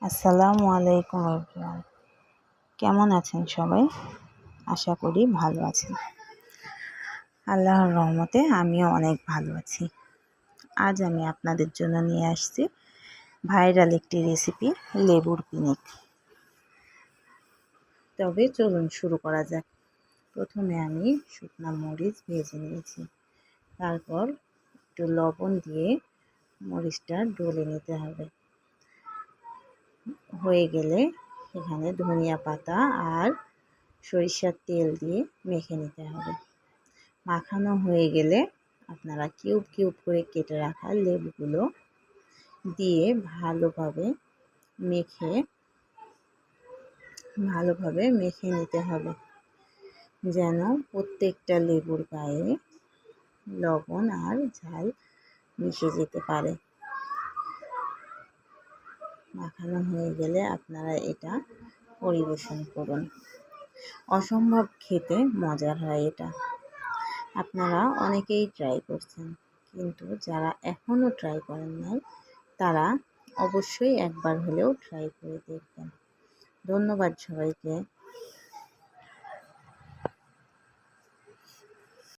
আসসালামু আলাইকুম এভরিওয়ান। কেমন আছেন সবাই? আশা করি ভালো আছেন। আল্লাহর রহমতে আমিও অনেক ভালো আছি। আজ আমি আপনাদের জন্য নিয়ে আসছি ভাইরাল একটি রেসিপি, লেবুর পিনিক। তবে চলুন শুরু করা যাক। প্রথমে আমি শুকনা মরিচ ভেজে নিয়েছি, তারপর একটু লবণ দিয়ে মরিচটা ডলে নিতে হবে। হয়ে গেলে এখানে ধনিয়া পাতা আর সরিষার তেল দিয়ে মেখে নিতে হবে। মাখানো হয়ে গেলে আপনারা কিউব কিউব করে কেটে রাখা লেবুগুলো দিয়ে ভালোভাবে মেখে নিতে হবে, যেন প্রত্যেকটা লেবুর গায়ে লবণ আর ঝাল মিশে যেতে পারে। মাখানো হয়ে গেলে আপনারা এটা পরিবেশন করুন। অসম্ভব খেতে মজার হয় এটা। আপনারা অনেকেই ট্রাই করছেন, কিন্তু যারা এখনও ট্রাই করেন নাই তারা অবশ্যই একবার হলেও ট্রাই করে দেখবেন। ধন্যবাদ সবাইকে।